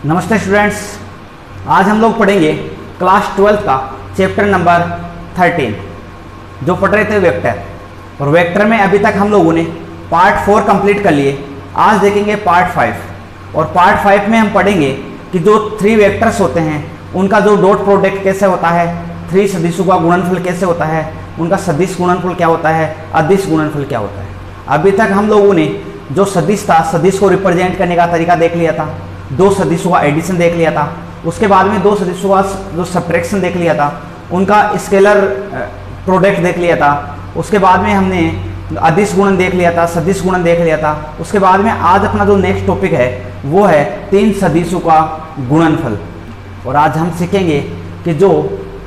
नमस्ते स्टूडेंट्स, आज हम लोग पढ़ेंगे क्लास 12 का चैप्टर नंबर 13 जो पढ़ रहे थे वेक्टर। और वेक्टर में अभी तक हम लोगों ने पार्ट 4 कंप्लीट कर लिए। आज देखेंगे पार्ट 5 और पार्ट 5 में हम पढ़ेंगे कि जो 3 वेक्टर्स होते हैं उनका जो डॉट प्रोडक्ट कैसे होता है, 3 सदिशों का गुणनफल कैसे होता है, उनका सदिश गुणनफल क्या होता है, अदिश गुणनफल क्या होता है। अभी तक हम लोगों ने जो सदिश था, सदिश को रिप्रेजेंट करने का तरीका देख लिया था, 2 सदिशों का एडिशन देख लिया था, उसके बाद में 2 सदिशों का जो सब्ट्रैक्शन देख लिया था, उनका स्केलर प्रोडक्ट देख लिया था, उसके बाद में हमने अदिश गुणन देख लिया था, सदिश गुणन देख लिया था। उसके बाद में आज अपना जो नेक्स्ट टॉपिक है वो है 3 सदिशों का गुणनफल। और आज हम सीखेंगे कि जो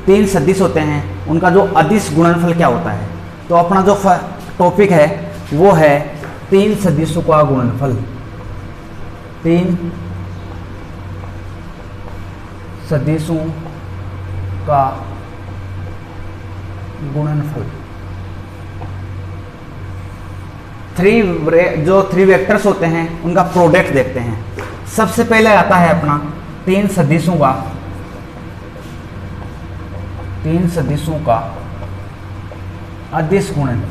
3 सदिश होते हैं उनका जो अदिश गुणनफल क्या होता है। तो अपना जो टॉपिक है वो है 3 सदिशों का गुणनफल। 3 सदिशों का गुणनफल। 3 वेक्टर्स होते हैं उनका प्रोडक्ट देखते हैं। सबसे पहले आता है अपना 3 सदिशों का अदिश गुणन।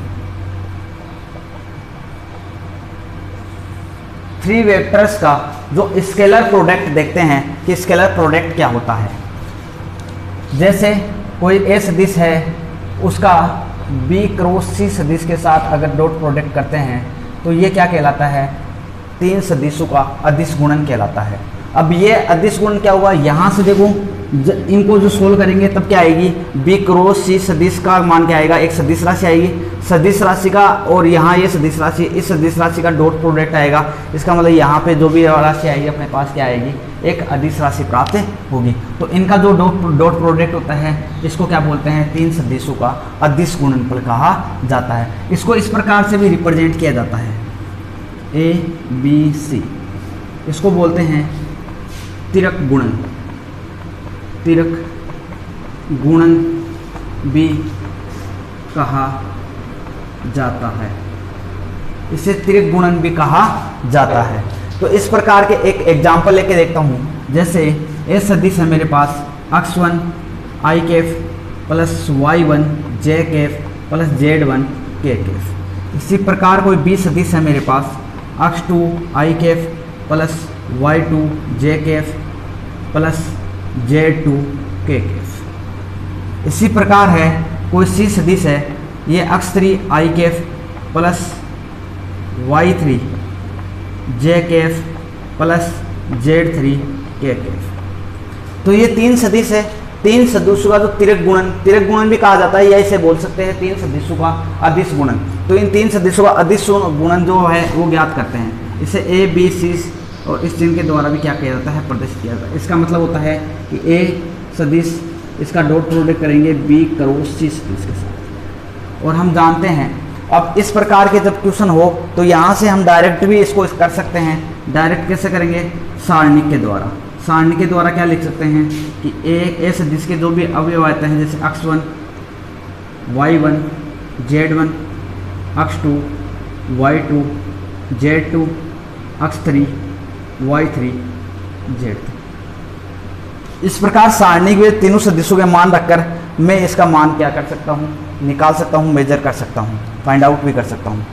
3 वेक्टर्स का जो स्केलर प्रोडक्ट देखते हैं कि स्केलर प्रोडक्ट क्या होता है। जैसे कोई ए सदिश है, उसका बी क्रॉस सी सदिश के साथ अगर डॉट प्रोडक्ट करते हैं तो ये क्या कहलाता है, 3 सदिशों का अदिश गुणन कहलाता है। अब ये अदिश गुणन क्या हुआ, यहाँ से देखो इनको जो सोल्व करेंगे तब क्या आएगी, बी क्रॉस सी सदिश का मान क्या आएगा, एक सदिश राशि आएगी, सदिश राशि का, और यहाँ ये सदिश राशि, इस सदिश राशि का डॉट प्रोडक्ट आएगा। इसका मतलब यहाँ पे जो भी राशि आएगी अपने पास क्या आएगी, एक अदिश राशि प्राप्त होगी। तो इनका जो डॉट प्रोडक्ट होता है इसको क्या बोलते हैं, 3 सदिशों का अदिश गुणनफल कहा जाता है। इसको इस प्रकार से भी रिप्रेजेंट किया जाता है, ए बी सी। इसको बोलते हैं तिरक गुणन। तिरक गुणन भी कहा जाता है, इसे तिरक गुणन भी कहा जाता है। तो इस प्रकार के एक एग्जाम्पल लेके देखता हूँ। जैसे ए सदिश है मेरे पास, x1 i Kaif plus y1 j Kaif plus z1 k Kaif. इसी प्रकार कोई बी सदिश है मेरे पास, x2 i Kaif plus y2 j Kaif plus z2 k Kaif. इसी प्रकार है कोई सी सदिश है, ये x3 i Kaif plus y3 j Kaif plus z3 k Kaif. तो ये 3 सदिश है, 3 सदिशों का जो तिरक गुणन भी कहा जाता है, या इसे बोल सकते हैं 3 सदिशों का अदिश गुणन। तो इन 3 सदिशों का अदिश गुणन जो है वो ज्ञात करते हैं। इसे ए बी सी और इस चिन्ह के द्वारा भी क्या किया जाता है, प्रदर्शित किया जाता है। इसका मतलब होता है कि ए सदिश, इसका डॉट प्रोडक्ट करेंगे बी क्रॉस सी सदिश के साथ। और हम जानते हैं अब इस प्रकार के जब क्वेश्चन हो तो यहाँ से हम डायरेक्ट भी इसको कर सकते हैं। डायरेक्ट कैसे करेंगे, सारणी के द्वारा। सारणी के द्वारा क्या लिख सकते हैं कि ए सदिश के जो भी अवयव आते हैं, जैसे x1 y1 z1 x2 y2 z2 x3 y3 z3। इस प्रकार सारणी के तीनों सदिशों के मान रखकर मैं इसका मान क्या कर सकता हूँ, निकाल सकता हूँ, मेजर कर सकता हूँ, फाइंड आउट भी कर सकता हूँ।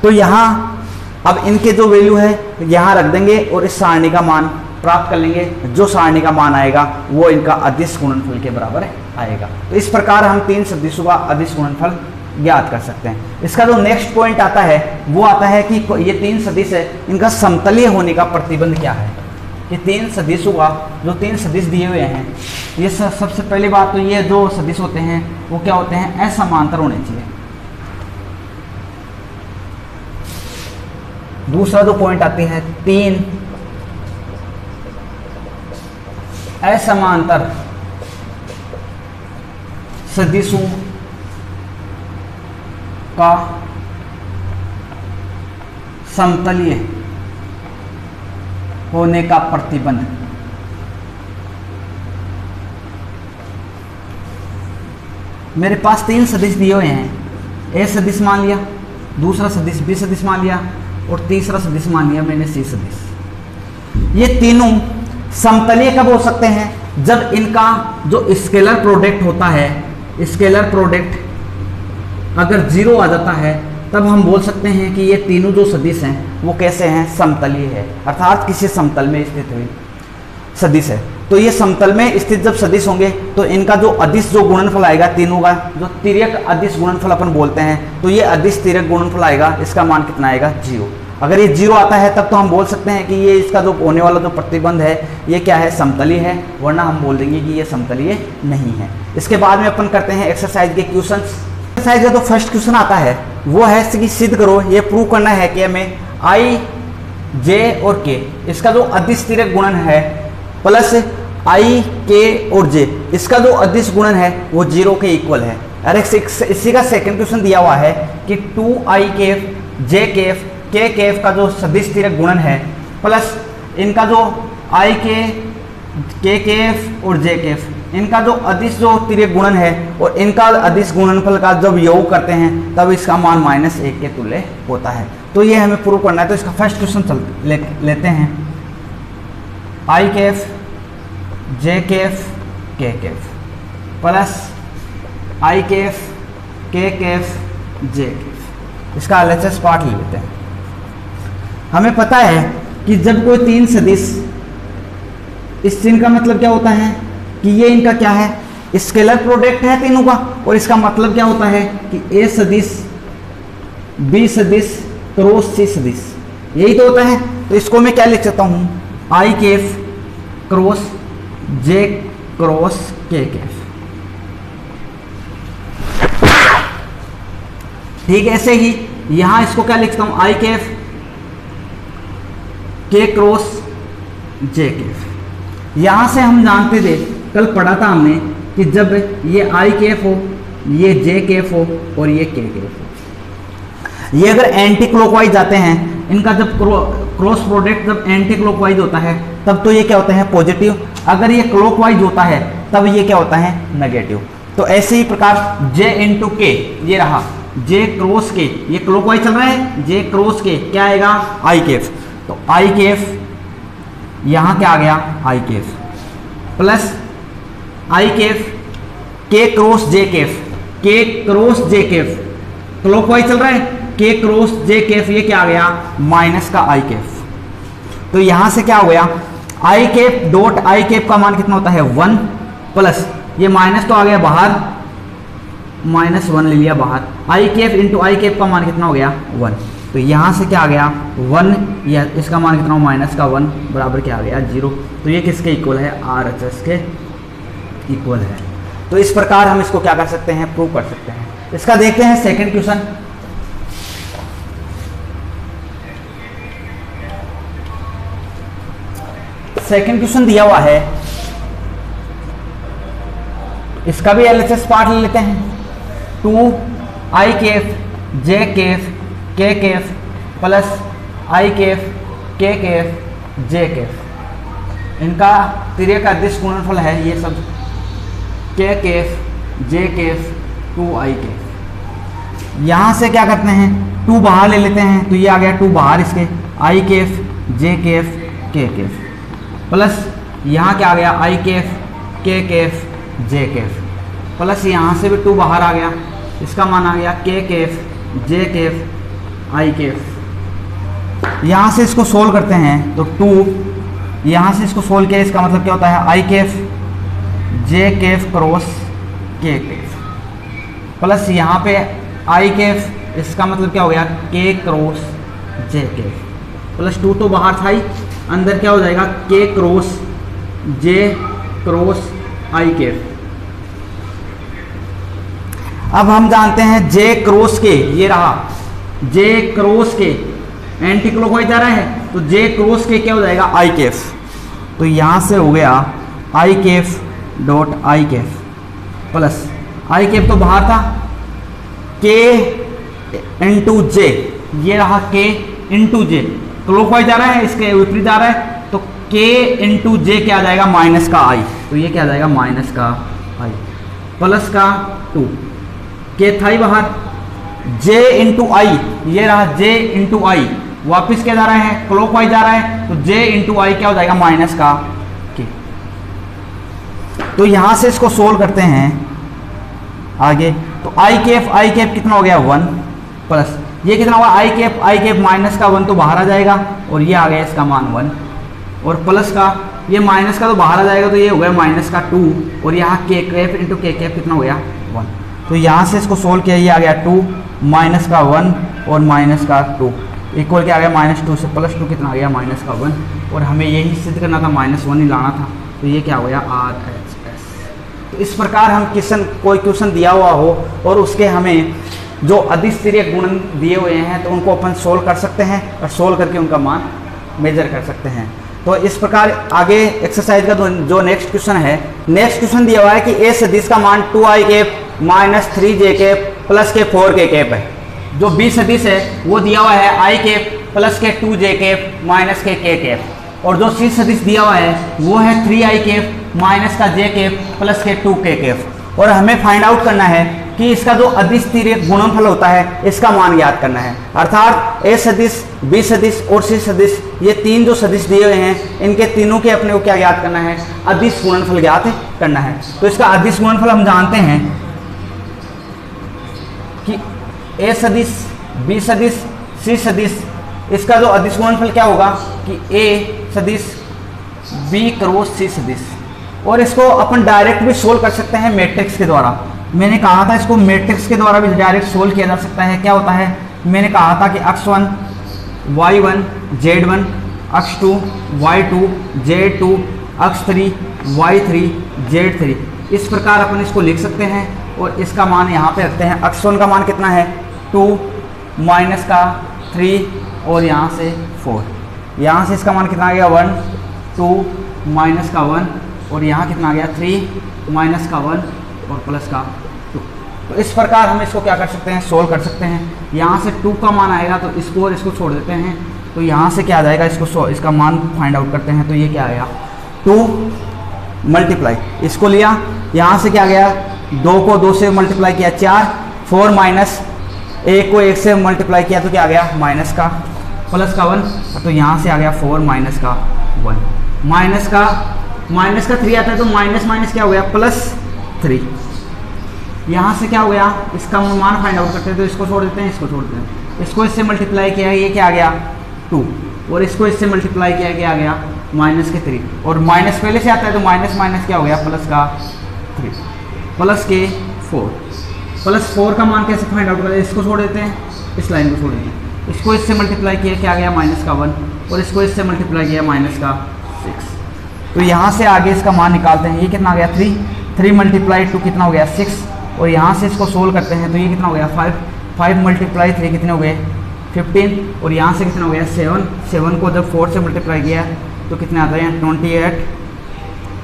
तो यहाँ अब इनके जो वैल्यू है यहाँ रख देंगे और इस सारणी का मान प्राप्त कर लेंगे। जो सारणी का मान आएगा वो इनका अदिश गुणनफल के बराबर आएगा। तो इस प्रकार हम 3 सदिशों का अदिश गुणनफल ज्ञात कर सकते हैं। इसका जो नेक्स्ट पॉइंट आता है वो आता है कि ये 3 सदिश है, इनका समतलीय होने का प्रतिबंध क्या है। कि 3 सदिशों का जो 3 सदिश दिए हुए हैं, ये सबसे पहली बात तो ये जो सदिश होते हैं वो क्या होते हैं, असमांतर होने चाहिए। दूसरा जो पॉइंट आती है, 3 असमांतर सदिशों का समतलीय होने का प्रतिबंध। मेरे पास 3 सदिश दिए हुए हैं, ए सदिश मान लिया, दूसरा सदिश बी सदिश मान लिया और तीसरा सदिश मान लिया मैंने सी सदिश। ये तीनों समतलीय कब हो सकते हैं? जब इनका जो स्केलर प्रोडक्ट होता है, स्केलर प्रोडक्ट अगर 0 आ जाता है, तब हम बोल सकते हैं कि ये तीनों जो सदिश हैं वो कैसे हैं? समतलीय है, अर्थात किसी समतल में स्थित हुई सदिश है। तो ये समतल में स्थित जब सदिश होंगे तो इनका जो अदिश जो गुणनफल आएगा तीनों का, जो तिर्यक अदिश गुणनफल अपन बोलते हैं, तो ये अदिश तिर्यक गुणनफल आएगा, इसका मान कितना आएगा? 0। अगर ये 0 आता है तब तो हम बोल सकते हैं कि ये इसका जो होने वाला जो प्रतिबंध है ये क्या है? समतलीय है, वरना हम बोल देंगे कि ये समतलीय नहीं है। इसके बाद में अपन करते हैं एक्सरसाइज के क्वेश्चंस। एक्सरसाइज का जो फर्स्ट क्वेश्चन आता है वो है कि सिद्ध करो, ये प्रूव करना है कि हमें आई, जे और के इसका जो अदिश तिर्यक गुणन है प्लस आई, के और जे इसका जो अदिश गुणन है वो 0 के इक्वल है। और इसी का सेकंड क्वेश्चन दिया हुआ है कि 2i केफ, जे केफ, के केफ का जो सदिश तिर्यक गुणन है प्लस इनका जो आई के केफ और जे केफ इनका जो अदिश जो तिर्यक गुणन है और इनका अदिश गुणनफल का जब योग करते हैं तब इसका मान -1 के तुल्य होता है। तो ये हमें प्रूव करना है। तो इसका फर्स्ट क्वेश्चन लेते हैं। आई केफ, जे केफ, के केफ प्लस आई केफ, के केफ, जे केफ, इसका LHS पार्ट ले लेते हैं। हमें पता है कि जब कोई तीन सदिश, इस चिन्ह का मतलब क्या होता है कि ये इनका क्या है? स्केलर प्रोडक्ट है तीनों का, और इसका मतलब क्या होता है कि ए सदिश, बी सदिश क्रॉस सी सदिश, यही तो होता है। तो इसको मैं क्या लिख सकता हूँ? आई केफ क्रॉस जे क्रॉस के केफ। ठीक है, ऐसे ही यहां इसको क्या लिखता हूं? आई केफ के क्रॉस जे केफ। यहां से हम जानते थे, कल पढ़ा था हमने कि जब ये आई केफ हो, ये जे केफ हो और ये के केफ हो, ये अगर एंटी क्लॉकवाइज जाते हैं, इनका जब क्रॉस प्रोडक्ट जब एंटी क्लॉकवाइज होता है तब तो ये क्या होता है? पॉजिटिव। अगर ये क्लॉकवाइज होता है तब ये क्या होता है? नेगेटिव। तो ऐसे ही प्रकार J इंटू के, ये रहा J क्रॉस के, ये क्लॉकवाइज चल रहा है, J क्रॉस के क्या आएगा? आई केफ। तो आई केफ यहां क्या आ गया? आई केफ प्लस आई केफ के क्रॉस जे केफ, के क्रॉस जे केफ क्लॉकवाइज चल रहा है, के क्रॉस जे केफ ये क्या आ गया? माइनस का आई केफ। तो यहां से क्या हो गया? आई केफ डॉट आई केफ का मान कितना होता है? 1 प्लस ये माइनस तो आ गया बाहर, -1 ले लिया बाहर, आई केफ इंटू आई केफ का मान कितना हो गया? 1। तो यहां से क्या आ गया? 1, या इसका मान कितना हो? -1 बराबर क्या आ गया? 0। तो ये किसके इक्वल है? RHS के इक्वल है। तो इस प्रकार हम इसको क्या कर सकते हैं? प्रूव कर सकते हैं। इसका देखते हैं सेकंड क्वेश्चन। सेकंड क्वेश्चन दिया हुआ है, इसका भी LHS पार्ट ले लेते हैं। 2i केफ, जे केफ, के केफ प्लस आई केफ, के केफ, जे केफ, इनका तिर्यक अदिश गुणनफल है ये सब, के केफ, जे केफ, 2i केफ। यहां से क्या करते हैं? 2 बाहर ले लेते हैं, तो ये आ गया 2 बाहर इसके, आई केफ, जे केफ, के केफ प्लस यहाँ क्या आ गया? आई केफ, के केफ, जे केफ प्लस यहाँ से भी 2 बाहर आ गया, इसका मान आ गया के केफ, जे केफ, आई केफ। यहाँ से इसको सोल्व करते हैं तो 2, यहाँ से इसको सोल्व किया, इसका मतलब क्या होता है? आई केफ, जे केफ क्रॉस के केफ प्लस यहाँ पे आई केफ, इसका मतलब क्या हो गया? के क्रॉस जे केफ प्लस 2 तो बाहर था ही, अंदर क्या हो जाएगा? के क्रॉस जे क्रॉस आई केफ। अब हम जानते हैं जे क्रॉस के, ये रहा जे क्रॉस के एंटी क्लॉकवाइज जा रहा है, तो जे क्रॉस के क्या हो जाएगा? आई केफ। तो यहां से हो गया आई केफ डॉट आई केफ प्लस आई केफ तो बाहर था, के इंटू जे, ये रहा के इंटू जे, क्लॉकवाइज जा रहा है, इसके विपरीत जा रहा है, तो के इंटू जे क्या आ जाएगा? माइनस का आई। तो ये क्या आ जाएगा? माइनस का आई प्लस का 2, के था ही बाहर, जे इंटू आई, ये रहा जे इंटू आई, वापिस क्या जा रहा है, क्लॉकवाइज जा रहा है, तो j इंटू आई क्या हो जाएगा, माइनस का k। तो यहां से इसको सोल्व करते हैं आगे, तो आई कैप कितना हो गया 1 प्लस ये कितना होगा आई कैप माइनस का 1 तो बाहर आ जाएगा और ये आ गया इसका मान 1 और प्लस का ये माइनस का तो बाहर आ जाएगा तो ये हो गया माइनस का 2 और यहाँ के कैप इंटू के कैप कितना हो गया 1। तो यहाँ से इसको सोल्व किया, ये आ गया 2 माइनस का 1 और माइनस का 2 इक्वल क्या आ गया -2 से +2 कितना आ गया माइनस का 1 और हमें यही सिद्ध करना था, -1 ही लाना था, तो ये क्या हो गया RHS। तो इस प्रकार हम कोई क्वेश्चन दिया हुआ हो और उसके हमें जो अदिश तिर्यक गुणन दिए हुए हैं तो उनको अपन सोल्व कर सकते हैं और सोल्व करके उनका मान मेजर कर सकते हैं। तो इस प्रकार आगे एक्सरसाइज का जो नेक्स्ट क्वेश्चन है, नेक्स्ट क्वेश्चन दिया हुआ है कि ए सदिश का मान 2i cap -3j cap plus के 4k कैप है। जो बी सदिश है वो दिया हुआ है i कैप प्लस के 2j कैप माइनस के k कैप और जो सी सदिश दिया हुआ है वो है 3i कैप माइनस का j कैप प्लस के 2k कैप और हमें फाइंड आउट करना है कि इसका जो अदिश तिर्यक गुणनफल होता है इसका मान ज्ञात करना है। अर्थात ए सदिश, बी सदिश और सी सदिश ये तीन जो सदिश दिए हुए हैं इनके तीनों के अपने को क्या ज्ञात करना है, अदिश गुणनफल ज्ञात करना है। तो इसका अदिश गुणनफल हम जानते हैं कि ए सदिश, बी सदिश, सी सदिश, इसका जो अदिश गुणनफल क्या होगा कि ए सदिश बी क्रॉस सी सदिश और इसको अपन डायरेक्ट भी सोल्व कर सकते हैं मैट्रिक्स के द्वारा। मैंने कहा था इसको मैट्रिक्स के द्वारा भी डायरेक्ट सोल्व किया जा सकता है। क्या होता है, मैंने कहा था कि x1 y1 z1 x2 y2 z2 x3 y3 z3 इस प्रकार अपन इसको लिख सकते हैं और इसका मान यहाँ पे रखते हैं। x1 का मान कितना है 2 माइनस का 3 और यहाँ से 4, यहाँ से इसका मान कितना आ गया 1 2 माइनस का 1 और यहाँ कितना आ गया 3 माइनस का 1 और प्लस का 2। तो इस प्रकार हम इसको क्या कर सकते हैं, सोल्व कर सकते हैं। यहाँ से 2 का मान आएगा तो इसको और इसको छोड़ देते हैं तो यहाँ से क्या आ जाएगा, इसका मान फाइंड आउट करते हैं। तो ये क्या आएगा 2 मल्टीप्लाई, इसको लिया, यहाँ से क्या गया 2 को 2 से मल्टीप्लाई किया 4, 4 माइनस 1 को 1 से मल्टीप्लाई किया तो क्या आ गया माइनस का प्लस का 1, तो यहाँ से आ गया 4 माइनस का 1, माइनस का 3 आता है तो माइनस माइनस क्या हो गया +3। यहाँ से क्या हो गया, इसका मान फाइंड आउट करते हैं तो इसको छोड़ देते हैं, इसको छोड़ देते हैं, इसको इससे मल्टीप्लाई किया ये क्या आ गया 2 और इसको इससे मल्टीप्लाई किया क्या आ गया -3 और माइनस पहले से आता है तो माइनस माइनस क्या हो गया प्लस का 3 प्लस के 4 का मान कैसे फाइंड आउट करें, इसको छोड़ देते हैं, इस लाइन को छोड़ देते हैं, इसको इससे मल्टीप्लाई किया क्या आ गया माइनस का 1 और इसको इससे मल्टीप्लाई किया माइनस का 6। तो यहाँ से आगे इसका मान निकालते हैं, ये कितना आ गया 3 मल्टीप्लाई 2 कितना हो गया 6 और यहाँ से इसको सोल्व करते हैं तो ये कितना हो गया 5 मल्टीप्लाई 3 कितने हो गए 15 और यहाँ से कितना हो गया 7 को जब 4 से मल्टीप्लाई किया तो कितने आता है 28,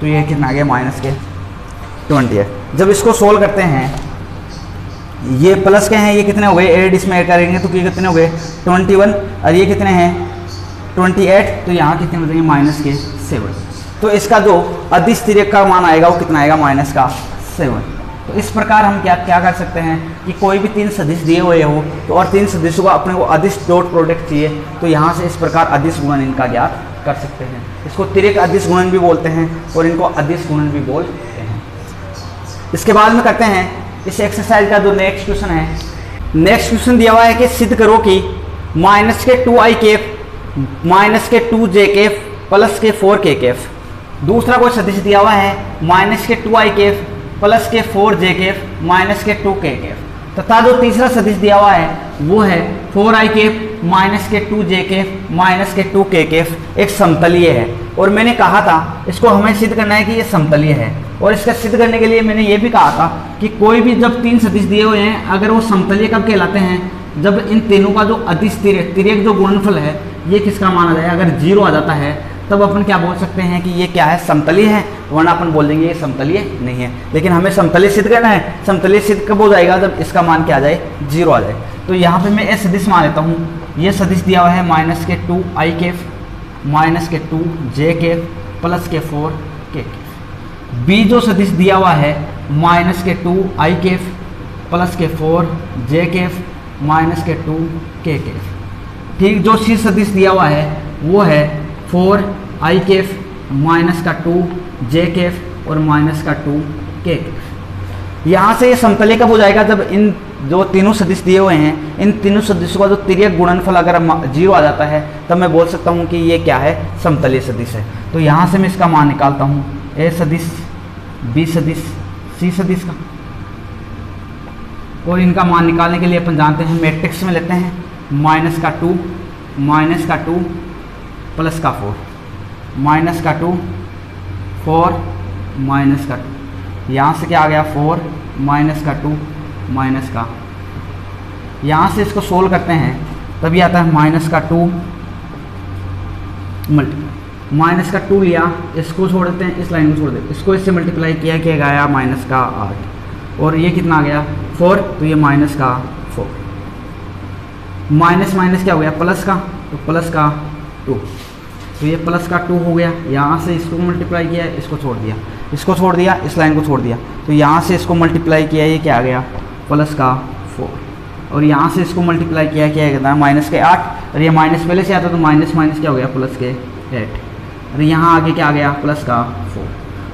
तो ये कितना आ गया माइनस के 28। जब इसको सोल्व करते हैं ये प्लस के हैं, ये कितने हो गए ऐड इसमें ऐड करेंगे तो ये कितने हो गए 21 और ये कितने हैं 28, तो यहाँ कितने हो जाएंगे माइनस के 7। तो इसका जो अदिश तिर्यक का मान आएगा वो कितना आएगा माइनस का 7। तो इस प्रकार हम क्या कर सकते हैं कि कोई भी 3 सदिश दिए हुए हो तो और 3 सदिशों का अपने को अदिश डॉट प्रोडक्ट चाहिए तो यहाँ से इस प्रकार अदिश गुणन इनका ज्ञात कर सकते हैं। इसको तिर्यक अदिश गुणन भी बोलते हैं और इनको अदिश गुणन भी बोलते हैं। इसके बाद में करते हैं इस एक्सरसाइज का जो नेक्स्ट क्वेश्चन है। नेक्स्ट क्वेश्चन दिया हुआ है कि सिद्ध करो कि माइनस के 2i कैप माइनस के 2j कैप प्लस के 4k कैप। दूसरा कोई सदिश दिया हुआ है माइनस के 2i कैप प्लस के 4j कैप माइनस के 2k कैप तथा जो तीसरा सदिश दिया हुआ है वो है 4i कैप माइनस के 2j कैप माइनस के 2k कैप एक समतलीय है। और मैंने कहा था इसको हमें सिद्ध करना है कि ये समतलीय है और इसका सिद्ध करने के लिए मैंने ये भी कहा था कि कोई भी जब 3 सदिश दिए हुए हैं अगर वो समतलीय कब कहलाते हैं, जब इन तीनों का जो अदिश तिर्यक जो गुणनफल है ये किसका माना जाए, अगर 0 आ जाता है तब अपन क्या बोल सकते हैं कि ये क्या है समतलीय है, वरना अपन बोल देंगे ये समतलीय नहीं है। लेकिन हमें समतलीय सिद्ध करना है, समतलीय सिद्ध कब हो जाएगा जब इसका मान क्या आ जाए 0 आ जाए। तो यहाँ पे मैं ए सदिश मान लेता हूँ, ये सदिश दिया हुआ है माइनस के 2i कैप माइनस के 2j कैप प्लस के 4k कैप। बी जो सदिश दिया हुआ है माइनस के 2i कैप प्लस के 4j कैप माइनस के 2k कैप। ठीक, जो सी सदिश दिया हुआ है वो है 4i केफ माइनस का 2 j केफ और माइनस का 2 k केफ। यहाँ से ये समतलीय कब हो जाएगा, जब इन जो तीनों सदिश दिए हुए हैं, इन तीनों सदिशों का जो तिर्यक गुणनफल अगर 0 आ जाता है तब मैं बोल सकता हूँ कि ये क्या है, समतलीय सदिश है। तो यहाँ से मैं इसका मान निकालता हूँ, a सदिश, b सदिश, c सदिश का, और इनका मान निकालने के लिए अपन जानते हैं मैट्रिक्स में लेते हैं माइनस का 2 प्लस का 4, माइनस का 2 4 माइनस का 2, यहाँ से क्या आ गया 4 माइनस का 2 माइनस का, यहाँ से इसको सोल्व करते हैं तभी आता है माइनस का 2 माइनस का 2 लिया, इसको छोड़ देते हैं, इस लाइन को छोड़ देते हैं, इसको इससे मल्टीप्लाई किया गया माइनस का 8, और ये कितना आ गया 4, तो ये माइनस का 4, माइनस माइनस क्या हो गया प्लस का, तो प्लस का 2, तो ये प्लस का 2 हो गया। यहाँ से इसको मल्टीप्लाई किया, इसको छोड़ दिया, इसको छोड़ दिया, इस लाइन को छोड़ दिया, तो यहाँ से इसको मल्टीप्लाई किया, ये क्या आ गया प्लस का 4, और यहाँ से इसको मल्टीप्लाई किया कितना माइनस के 8, और ये माइनस पहले से आता तो माइनस माइनस क्या हो गया प्लस के 8, और यहाँ आगे क्या आ गया प्लस का 4,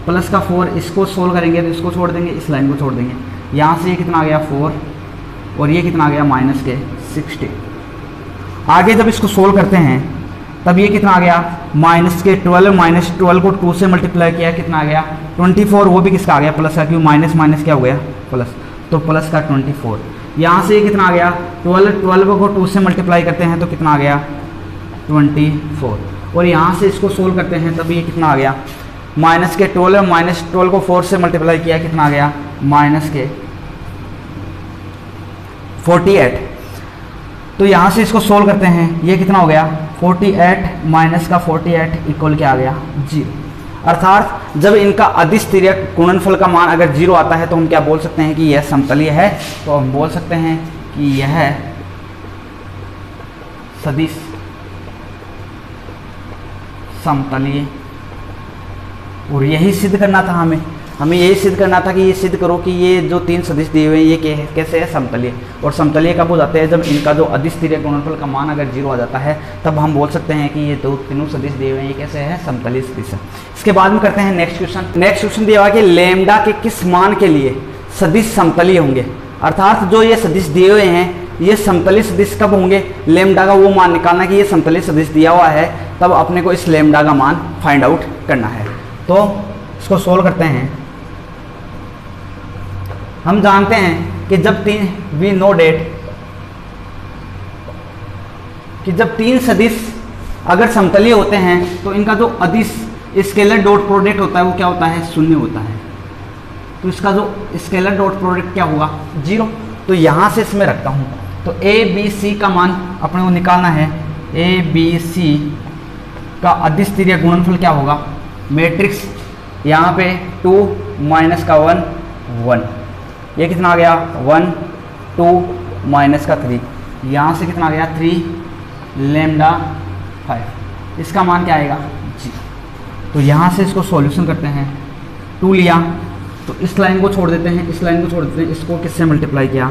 प्लस का 4, इसको सोल्व करेंगे तो इसको छोड़ देंगे, इस लाइन को छोड़ देंगे, यहाँ से ये कितना आ गया 4, और ये कितना आ गया माइनस के 60। आगे जब इसको सोल्व करते हैं तब ये कितना आ गया माइनस के 12, माइनस 12 को 2 से मल्टीप्लाई किया, कितना आ गया 24, वो भी किसका आ गया प्लस का, क्यों माइनस माइनस क्या हो गया प्लस, तो प्लस का 24। यहाँ से ये कितना आ गया 12 को 2 से मल्टीप्लाई करते हैं तो कितना आ गया 24, और यहाँ से इसको सोल्व करते हैं तब ये कितना आ गया माइनस के 12, माइनस 12 को 4 से मल्टीप्लाई किया, कितना आ गया माइनस के 48। तो यहाँ से इसको सोल्व करते हैं, ये कितना हो गया 48 माइनस का 48 इक्वल क्या आ गया 0। अर्थात जब इनका अदिश तिर्यक गुणनफल का मान अगर 0 आता है तो हम क्या बोल सकते हैं कि यह समतलीय है, तो हम बोल सकते हैं कि यह सदिश समतलीय। और यही सिद्ध करना था हमें यही सिद्ध करना था कि ये सिद्ध करो कि ये जो 3 सदिश दिए हुए हैं ये कैसे है समतलीय। और समतलीय कब हो जाते हैं, जब इनका जो अदिश तिर्यक गुणनफल का मान अगर 0 आ जाता है तब हम बोल सकते हैं कि ये तीनों सदिश दिए हुए हैं ये कैसे है समतलीय सदिश है। इसके बाद में करते हैं नेक्स्ट क्वेश्चन दिया हुआ कि लैम्डा के किस मान के लिए सदिश समतलीय होंगे। अर्थात जो ये सदिश दिए हुए हैं ये समतलीय सदिश कब होंगे, लैम्डा का वो मान निकालना कि ये समतलीय सदिश दिया हुआ है, तब अपने को इस लैम्डा का मान फाइंड आउट करना है। तो इसको सोल्व करते हैं। हम जानते हैं कि जब वी नो डेट कि जब 3 सदिश अगर समतलीय होते हैं तो इनका जो अदिश स्केलर डॉट प्रोडक्ट होता है वो क्या होता है 0 होता है। तो इसका जो स्केलर डॉट प्रोडक्ट क्या होगा 0। तो यहाँ से इसमें रखता हूँ, तो ए बी सी का मान अपने को निकालना है। ए बी सी का अदिश तिर्यक गुणनफल क्या होगा, मैट्रिक्स यहाँ पे 2 माइनस का 1 1, ये कितना आ गया 1 2 माइनस का 3, यहाँ से कितना आ गया 3 लैम्डा 5, इसका मान क्या आएगा 0। तो यहाँ से इसको सॉल्यूशन करते हैं। 2 लिया तो इस लाइन को छोड़ देते हैं, इस लाइन को छोड़ देते हैं, इसको किससे मल्टीप्लाई किया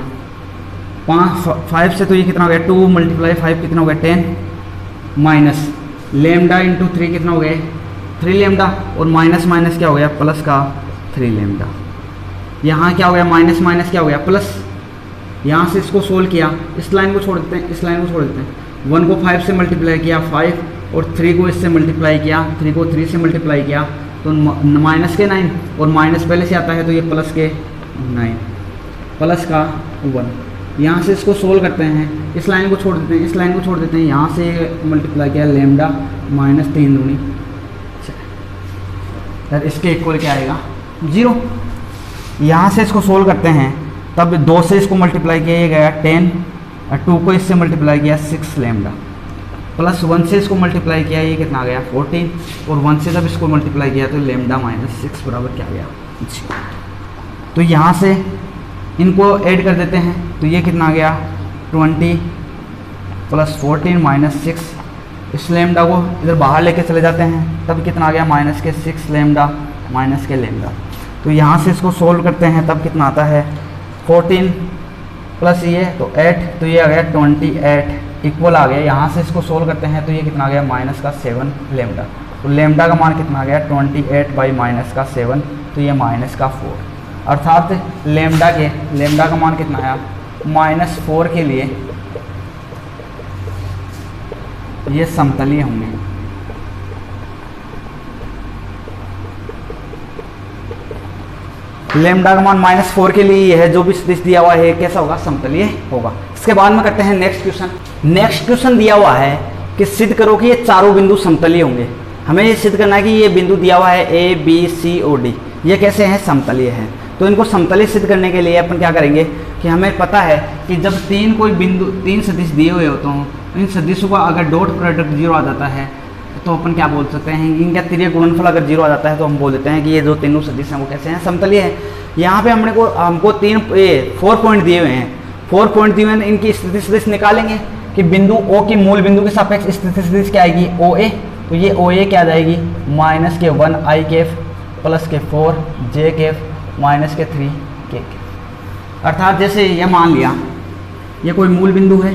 5 से, तो ये कितना हो गया 2 मल्टीप्लाई 5 कितना हो गया 10 माइनस लैम्डा इंटू 3 कितना हो गया 3 लैम्डा, और माइनस माइनस क्या हो गया प्लस का 3 लैम्डा। यहाँ क्या हो गया माइनस माइनस क्या हो गया प्लस। यहाँ से इसको सोल्व किया, इस लाइन को छोड़ देते हैं, इस लाइन को छोड़ देते हैं। 1 को 5 से मल्टीप्लाई किया 5, और 3 को इससे मल्टीप्लाई किया, 3 को 3 से मल्टीप्लाई किया तो माइनस के 9, और माइनस पहले से आता है तो ये प्लस के 9 प्लस का 1। यहाँ से इसको सोल्व करते हैं, इस लाइन को छोड़ देते हैं, इस लाइन को छोड़ देते हैं, यहाँ से मल्टीप्लाई किया लैम्डा माइनस 3 दूनी, सर इसके इक्वल क्या आएगा 0। यहाँ से इसको सोल्व करते हैं, तब 2 से इसको मल्टीप्लाई किया गया 10, और 2 को इससे मल्टीप्लाई किया 6 लैम्डा, प्लस 1 से इसको मल्टीप्लाई किया ये कितना आ गया 14, और 1 से जब इसको मल्टीप्लाई किया तो लैम्डा माइनस 6 बराबर क्या आ गया 0। तो यहाँ से इनको ऐड कर देते हैं, तो ये कितना आ गया 20 प्लस 14 माइनस 6, इस लैम्डा को इधर बाहर लेके चले जाते हैं, तब कितना आ गया माइनस के 6 लैम्डा माइनस के लैम्डा। तो यहाँ से इसको सोल्व करते हैं, तब कितना आता है 14 प्लस ये तो 8, तो ये आ गया 28 इक्वल आ गया। यहाँ से इसको सोल्व करते हैं तो ये कितना आ गया माइनस का 7 लेमडा। तो लेमडा का मान कितना आ गया 28 बाई माइनस का 7, तो ये माइनस का 4। अर्थात लेमडा का मान कितना आया -4 के लिए ये समतलीय होंगे। लेमडा का मान -4 के लिए ये है, जो भी सदिश दिया हुआ है कैसा होगा समतलीय होगा। इसके बाद में करते हैं नेक्स्ट क्वेश्चन। नेक्स्ट क्वेश्चन दिया हुआ है कि सिद्ध करो कि ये चारों बिंदु समतलीय होंगे। हमें ये सिद्ध करना है कि ये बिंदु दिया हुआ है A B C और D, ये कैसे हैं समतलीय हैं। तो इनको समतलीय सिद्ध करने के लिए अपन क्या करेंगे कि हमें पता है कि जब तीन सदिश दिए हुए होते हों, इन सदिशों का अगर डॉट प्रोडक्ट 0 आ जाता है तो अपन क्या बोल सकते हैं, इनका तिर्यक गुणनफल अगर 0 आ जाता है तो हम बोल देते हैं कि ये जो तीनों सदिश हैं वो कैसे हैं समतलीय हैं। यहाँ पे हमको 4 पॉइंट दिए हुए हैं, 4 पॉइंट दिए हुए हैं, इनकी स्थिति सदिश निकालेंगे कि बिंदु O की मूल बिंदु के सापेक्ष स्थिति सदिश क्या आएगी OA। तो ये OA क्या आ जाएगी -1 I कैफ प्लस के 4 J कैफ माइनस के 3 K कैफ। अर्थात जैसे ये मान लिया ये कोई मूल बिंदु है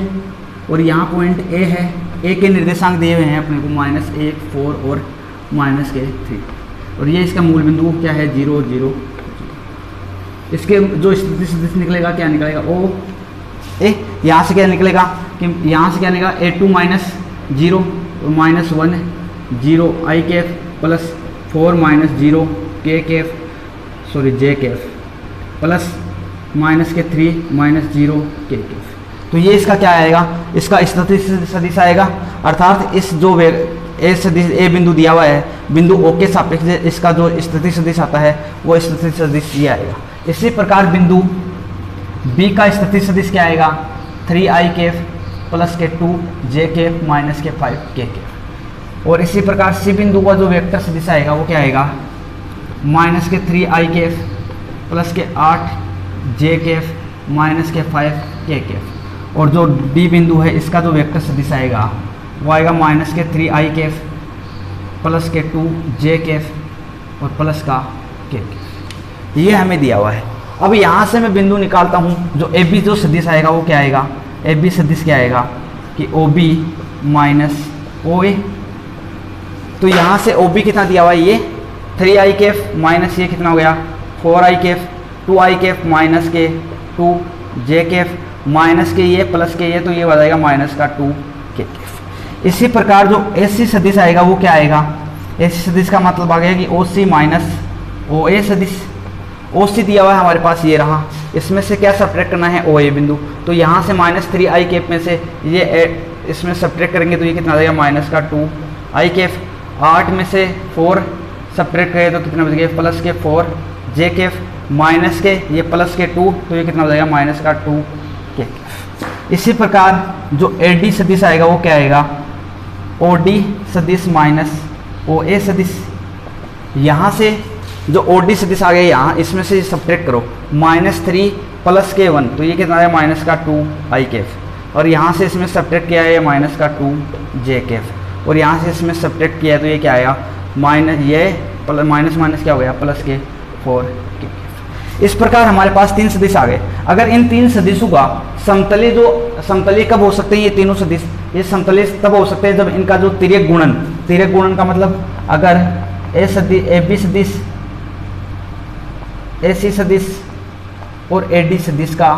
और यहाँ पॉइंट A है, A के निर्देशांक दिए हुए हैं अपने को -1 4 और -3, और ये इसका मूल बिंदु क्या है 0 0। इसके जो स्थिति सदिश निकलेगा क्या निकलेगा O A। यहाँ से क्या निकलेगा कि यहाँ से क्या निकलेगा A2 -0 -1 0 I Kaif plus 4 -0 K Kaif J Kaif plus minus के 3 -0 K कैफ। तो ये इसका क्या आएगा, इसका स्थिति सदिश आएगा। अर्थात इस जो A बिंदु दिया हुआ है, बिंदु O के सापेक्ष इसका जो स्थिति सदिश आता है वो स्थिति सदिश ये आएगा। इसी प्रकार बिंदु B का स्थिति सदिश क्या आएगा 3I कैफ प्लस के 2 J कैफ माइनस के 5 K कैफ। और इसी प्रकार C बिंदु का जो वेक्टर सदिश आएगा वो क्या आएगा माइनस के 3I कैफ प्लस के 8 J कैफ माइनस के 5 K कैफ। और जो D बिंदु है इसका जो वेक्टर सदिश आएगा वो आएगा माइनस के 3I कैफ प्लस के 2 J कैफ और प्लस का K कैफ। ये हमें दिया हुआ है। अब यहाँ से मैं बिंदु निकालता हूँ, जो AB जो सदिश आएगा वो क्या आएगा AB सदिश क्या आएगा कि OB माइनस OA। तो यहाँ से OB कितना दिया हुआ है ये 3I कैफ माइनस ये कितना हो गया 4I Kaif 2I Kaif minus के 2 J कैफ माइनस के ये प्लस के ये, तो ये हो जाएगा माइनस का 2 K कैफ। इसी प्रकार जो AC सदिश आएगा वो क्या आएगा AC सदिश का मतलब आ गया कि OC माइनस OA सदिश। OC दिया हुआ है हमारे पास ये रहा, इसमें से क्या सब्ट्रैक्ट करना है OA बिंदु। तो यहाँ से -3I कैफ में से ये इसमें सब्ट्रैक्ट करेंगे तो ये कितना आ जाएगा माइनस का 2I कैफ। 8 में से 4 सब्ट्रैक्ट करें तो कितना बच गया प्लस के 4 J कैफ माइनस के ये प्लस के 2, तो ये कितना हो जाएगा माइनस का 2 K कैफ। इसी प्रकार जो AD सदिश आएगा वो क्या आएगा OD सदिश माइनस OA सदिश। यहाँ से जो OD सदिश आ गया यहाँ, इसमें से सब्ट्रैक्ट करो -3 प्लस के 1, तो ये कितना आया माइनस का 2I कैफ। और यहाँ से इसमें सब्ट्रैक्ट किया है माइनस का 2 J कैफ। और यहाँ से इसमें सब्ट्रैक्ट किया है तो ये क्या आया माइनस क्या हो गया प्लस के 4 K कैफ। इस प्रकार हमारे पास 3 सदिश आ गए। अगर इन 3 सदिशों का समतलीय कब हो सकते हैं ये तीनों सदिश, ये समतलीय तब हो सकते हैं जब इनका जो तिर्यक गुणन का मतलब अगर AB सदिश AC सदिश और AD सदिश का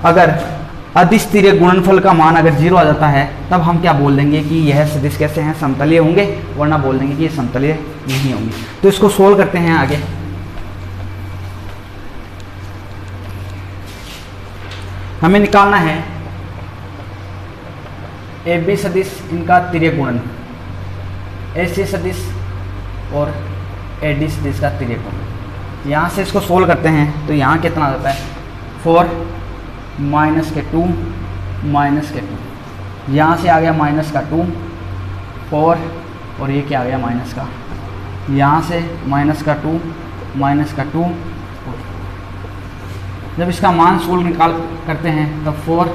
अगर अदिश तिर्यक गुणनफल का मान अगर 0 आ जाता है तब हम क्या बोल देंगे कि यह सदिश कैसे हैं समतलीय होंगे, वरना बोल देंगे कि ये समतलीय नहीं होंगे। तो इसको सोल्व करते हैं आगे। हमें निकालना है AB सदिश इनका तिर्यक गुणन, AC सदिश और AD सदिश का तिर्यक गुणन। यहाँ से इसको सोल्व करते हैं तो यहाँ कितना आ जाता है 4 माइनस के 2 माइनस के 2, यहाँ से आ गया माइनस का 2 4 और ये क्या आ गया माइनस का, यहाँ से माइनस का 2 माइनस का 2 4। जब इसका मान सोल्व निकाल करते हैं तब 4,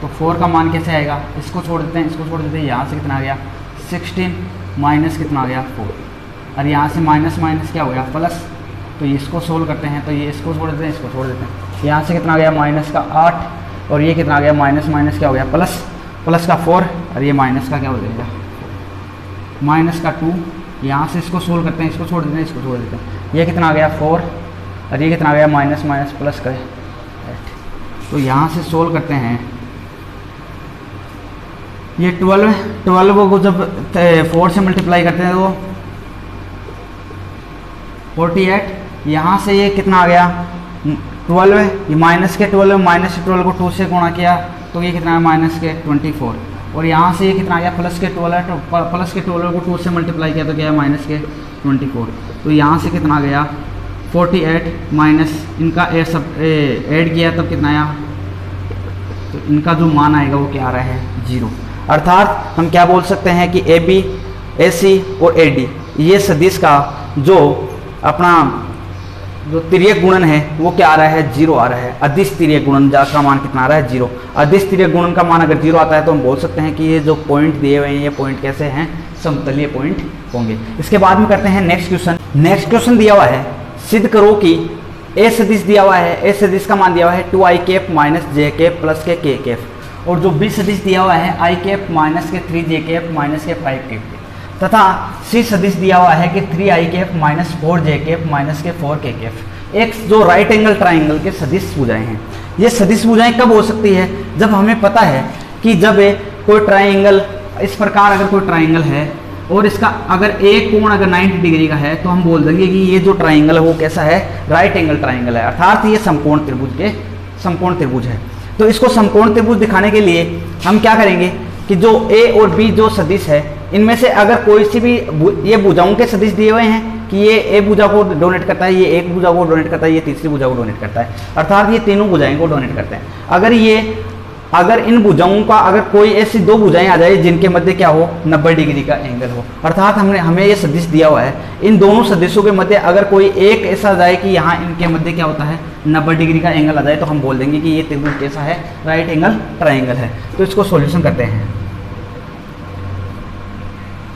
तो 4 का मान कैसे आएगा, इसको छोड़ देते हैं, इसको छोड़ देते हैं, यहाँ से कितना आ गया 16 माइनस कितना आ गया 4, और यहाँ से माइनस माइनस क्या हो गया प्लस। तो इसको सोल्व करते हैं तो ये इसको छोड़ देते हैं, इसको छोड़ देते हैं, यहाँ से कितना आ गया माइनस का 8 और ये कितना आ गया माइनस माइनस क्या हो गया प्लस प्लस का 4 और ये माइनस का क्या हो जाएगा माइनस का 2। यहाँ से इसको सोल्व करते हैं, इसको छोड़ देते हैं, इसको छोड़ देते हैं। ये कितना आ गया 4 और ये कितना आ गया माइनस माइनस प्लस का 8। तो यहाँ से सोल्व करते हैं, ये 12 को जब 4 से मल्टीप्लाई करते हैं तो 48। यहाँ से ये कितना आ गया 12, ये माइनस के 12, माइनस के 12 को 2 से गुणा किया तो ये कितना है माइनस के 24। और यहाँ से ये कितना आ गया प्लस के 12 है, तो प्लस के 12 को 2 से मल्टीप्लाई किया तो क्या है माइनस के 24। तो यहाँ से कितना आ गया 48 माइनस इनका ऐड किया तब कितना आया, तो इनका जो मान आएगा वो क्या आ रहा है 0। अर्थात हम क्या बोल सकते हैं कि AB, AC और AD ये सदिश का जो अपना जो तिर्यक गुणन है वो क्या आ रहा है 0 आ रहा है। अदिश तिर्यक गुणन का मान कितना आ रहा है 0। अदिश तिर्यक गुणन का मान अगर 0 आता है तो हम बोल सकते हैं कि ये जो पॉइंट दिए हुए हैं ये पॉइंट कैसे हैं, समतलीय पॉइंट होंगे। इसके बाद में करते हैं नेक्स्ट क्वेश्चन। नेक्स्ट क्वेश्चन दिया हुआ है, सिद्ध करो कि ए सदिश दिया हुआ है, ए सदिश का मान दिया हुआ है 2i कैप माइनस जे कैप प्लस के k कैप, और जो बी सदिश दिया हुआ है i कैप माइनस के 3j कैप माइनस के 5 कैप, तथा सी सदिश दिया हुआ है कि 3i cap minus 4j cap minus के 4k कैप। एक जो राइट एंगल ट्राइंगल के सदिश भुजाएं हैं, ये सदिश भुजाएं कब हो सकती है, जब हमें पता है कि जब कोई ट्राइंगल इस प्रकार अगर कोई ट्राइंगल है और इसका अगर एक कोण अगर 90 डिग्री का है तो हम बोल देंगे कि ये जो ट्राइंगल है वो कैसा है, राइट एंगल ट्राइंगल है, अर्थात ये समकोण त्रिभुज है। तो इसको समकोण त्रिभुज दिखाने के लिए हम क्या करेंगे कि जो ए और बी जो सदिश है इनमें से अगर कोई सी भी ये भुजाओं के सदिश दिए हुए हैं कि ये ए भुजा को डोनेट करता है, ये एक भुजा को डोनेट करता है, ये तीसरी भुजा को डोनेट करता है, अर्थात ये तीनों भुजाएं को डोनेट करते हैं। अगर इन भुजाओं का अगर कोई ऐसी दो भुजाएं आ जाए जिनके मध्य क्या हो 90 डिग्री का एंगल हो, अर्थात हमें ये सदिश दिया हुआ है, इन दोनों सदिशों के मध्य अगर कोई एक ऐसा जाए कि यहाँ इनके मध्य क्या होता है 90 डिग्री का एंगल आ जाए तो हम बोल देंगे कि ये त्रिभुज कैसा है, राइट एंगल ट्राइंगल है। तो इसको सॉल्यूशन करते हैं।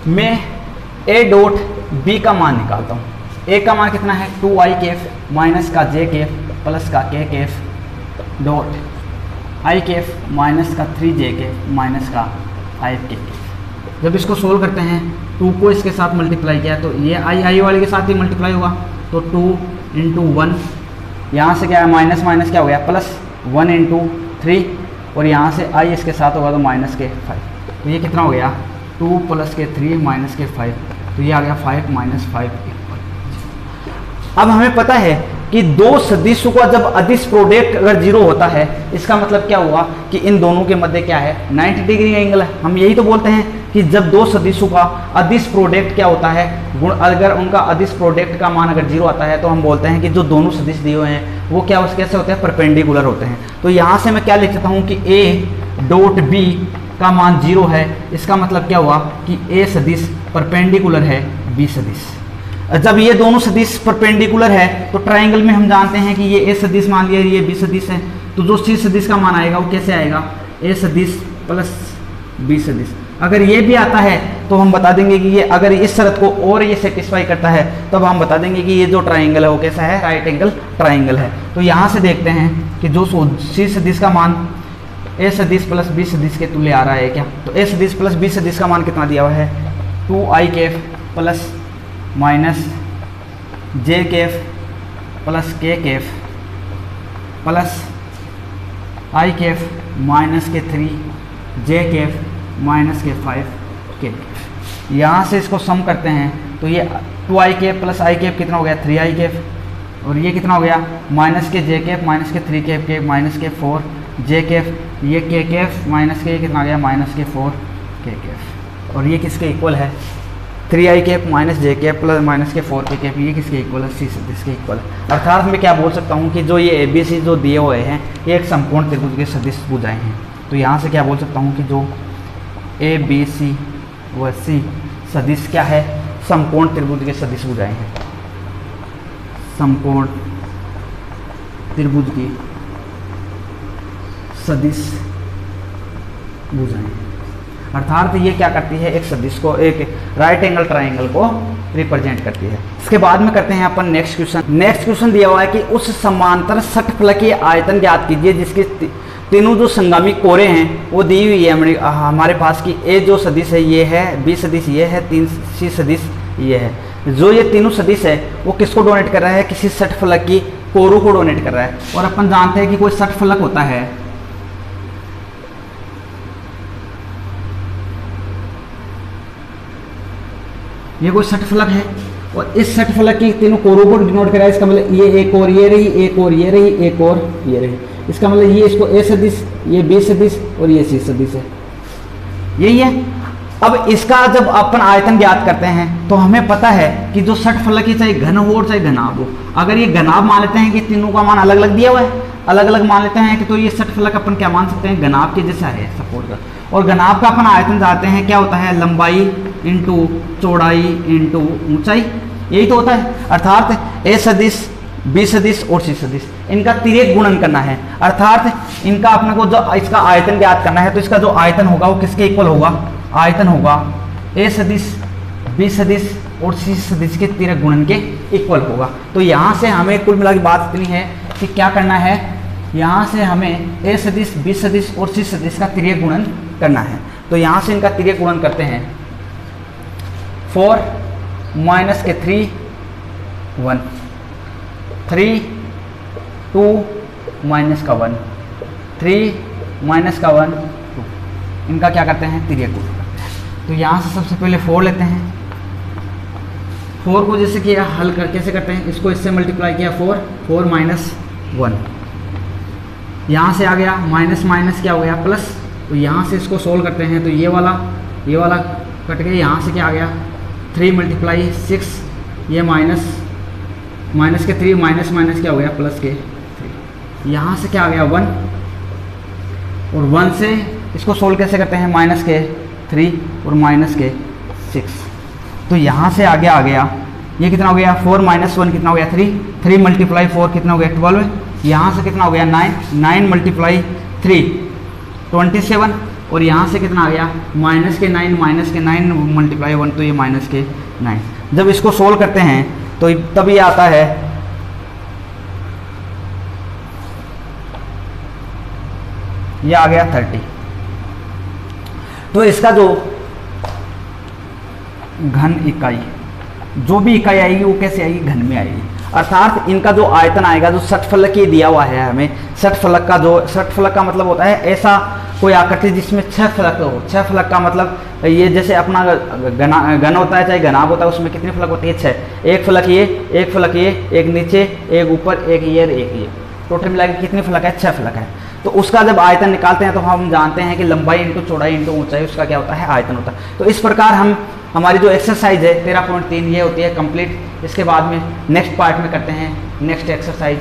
मैं ए डॉट बी का मान निकालता हूँ। ए का मान कितना है 2i कैफ माइनस का j कैफ प्लस का k Kaif dot i Kaif minus का 3j कैफ माइनस का 5k कैफ। जब इसको सोल्व करते हैं 2 को इसके साथ मल्टीप्लाई किया तो ये i वाले के साथ ही मल्टीप्लाई होगा, तो 2 इंटू 1, यहाँ से क्या है माइनस माइनस क्या हो गया प्लस 1 इंटू 3, और यहाँ से i इसके साथ होगा तो माइनस के 5। तो ये कितना हो गया 2 प्लस के 3 माइनस के 5, तो ये आ गया 5 माइनस 5 इक्वल। अब हमें पता है कि दो सदिशों का जब अदिश प्रोडक्ट अगर 0 होता है इसका मतलब क्या हुआ कि इन दोनों के मध्य क्या है 90 डिग्री एंगल है। हम यही तो बोलते हैं कि जब दो सदिशों का अदिश प्रोडक्ट क्या होता है गुण, अगर उनका अदिश प्रोडक्ट का मान अगर 0 आता है तो हम बोलते हैं कि जो दोनों सदिश दिए हुए हैं वो क्या कैसे होते हैं परपेंडिकुलर होते हैं। तो यहाँ से मैं क्या लिख सकता हूँ कि a डॉट बी का मान 0 है, इसका मतलब क्या हुआ कि a सदिश परपेंडिकुलर है b सदिश। जब ये दोनों सदिश परपेंडिकुलर है तो ट्राइंगल में हम जानते हैं कि ये a सदिश मान लिया, ये b सदिश है, तो जो c सदिश का मान आएगा वो कैसे आएगा a सदिश प्लस b सदिश। अगर ये भी आता है तो हम बता देंगे कि ये अगर इस शर्त को और ये सेटिस्फाई करता है तब हम बता देंगे कि ये जो ट्राइंगल है वो कैसा है, राइट एंगल ट्राइंगल है। तो यहाँ से देखते हैं कि जो c सदिश का मान a सदिश प्लस b सदिश के तुल्य आ रहा है क्या, तो a सदिश प्लस b सदिश का मान कितना दिया हुआ है 2i Kaif plus minus j Kaif plus k Kaif plus i Kaif minus के 3 j कैफ माइनस के 5 k कैफ। यहाँ से इसको सम करते हैं तो ये 2i Kaif plus i Kaif कितना हो गया 3i कैफ, और ये कितना हो गया माइनस के j कैफ माइनस के 3 कैफ के माइनस के 4 j कैफ, ये k कैफ माइनस के कितना आ गया माइनस के 4 k कैफ, और ये किसके इक्वल है 3i Kaif minus j Kaif plus minus के 4 k कैफ, ये किसके इक्वल है c सदिश के इक्वल है। अर्थात मैं क्या बोल सकता हूँ कि जो ये ABC जो दिए हुए हैं ये एक समकोण त्रिभुज के सदिश भुजाएं हैं। तो यहाँ से क्या बोल सकता हूँ कि जो ABC व C सदिश क्या है, समकोण त्रिभुज के सदिश भुजाएं हैं, समकोण त्रिभुज की सदिश भुजाएं। अर्थात ये क्या करती है, एक सदिश को, एक राइट एंगल ट्राइंगल को रिप्रेजेंट करती है। इसके बाद में करते हैं अपन नेक्स्ट क्वेश्चन। नेक्स्ट क्वेश्चन दिया हुआ है कि उस समांतर षटफलकीय आयतन ज्ञात कीजिए तीनों जो संगामी कोरे हैं वो दी हुई है हमारे पास की ए जो सदिश है ये है, बी सदिश ये है, 3C सदिश ये है। जो ये तीनों सदिश है वो किसको डोनेट कर रहा है? किसी षटफलक की कोरों को डोनेट कर रहा है। और अपन जानते हैं कि कोई षटफलक होता है, ये कोई षटफलक है और इस षटफलक की तीनों कोरों को डिनोट कर रहा है। इसका मतलब ये एक और ये रही, एक और ये रही, एक और ये रही। इसका मतलब ये इसको ए सदिश, ये बी सदिश और ये सी सदिश है, यही है। अब इसका जब अपन आयतन ज्ञात करते हैं तो हमें पता है कि जो षटफलक ही चाहे घन हो और चाहे घनाभ हो, अगर ये घनाभ मान लेते हैं कि तीनों का मान अलग अलग दिया हुआ है, अलग अलग मान लेते हैं कि तो ये षटफलक अपन क्या मान सकते हैं? घनाभ के जैसा है सपोर्ट का। और घनाभ का अपन आयतन जानते हैं क्या होता है? लंबाई इंटू चौड़ाई इंटू ऊंचाई, यही तो होता है। अर्थात ए सदिश, बी सदिश और सी सदिश, इनका तिर्यक गुणन करना है। अर्थात इनका अपने को जो इसका आयतन ज्ञात करना है तो इसका जो आयतन होगा वो किसके इक्वल होगा? आयतन होगा ए सदिश, बी सदिश और सी सदिश के तिर्यक गुणन के इक्वल होगा। तो यहाँ से हमें कुल मिला के बात इतनी है कि क्या करना है, यहाँ से हमें ए सदिश, बी सदिश और सी सदिश का तिर्यक गुणन करना है। तो यहाँ से इनका तिर्यक गुणन करते हैं। 4 माइनस के 3 1, 3 2 माइनस का 1, 3 माइनस का 1 2, इनका क्या करते हैं? तिर्यक गुणन करते हैं। तो यहाँ से सबसे पहले 4 लेते हैं। 4 को जैसे किया हल कर कैसे करते हैं? इसको इससे मल्टीप्लाई किया 4 माइनस 1, यहाँ से आ गया माइनस माइनस क्या हो गया? प्लस। तो यहाँ से इसको सोल्व करते हैं तो ये वाला कट गया। यहाँ से क्या आ गया? 3 मल्टीप्लाई 6, ये माइनस के 3 माइनस माइनस क्या हो गया? प्लस के 3। यहाँ से क्या आ गया? 1, और 1 से इसको सोल्व कैसे करते हैं? माइनस के 3 और माइनस के 6। तो यहाँ से आगे आ गया, ये कितना हो गया? 4 माइनस 1 कितना हो गया? 3 मल्टीप्लाई 4 कितना हो गया? 12। यहाँ से कितना हो गया? 9 मल्टीप्लाई 3 27। और यहाँ से कितना आ गया? माइनस के 9 मल्टीप्लाई 1, तो ये माइनस के 9। जब इसको सोल्व करते हैं तो तब ये आता है ये आ गया 30। तो इसका जो घन इकाई, जो भी इकाई आएगी वो कैसे आएगी? घन में आएगी। अर्थात इनका जो आयतन आएगा, जो षटफलक ये दिया हुआ है हमें, षटफलक का मतलब होता है ऐसा कोई आकृति जिसमें 6 फलक हो। 6 फलक का मतलब ये जैसे अपना घन होता है चाहे घनाभ होता है, उसमें कितने फलक होते हैं? 6। एक फलक ये, एक नीचे, एक ऊपर, एक ये और एक ये, टोटल मिला के कितने फलक है? 6 फलक है। तो उसका जब आयतन निकालते हैं तो हम जानते हैं कि लंबाई इंटू चौड़ाई इंटू ऊंचाई उसका क्या होता है? आयतन होता है। तो इस प्रकार हम हमारी जो एक्सरसाइज है 13.3 ये होती है कंप्लीट। इसके बाद में नेक्स्ट पार्ट में करते हैं नेक्स्ट एक्सरसाइज।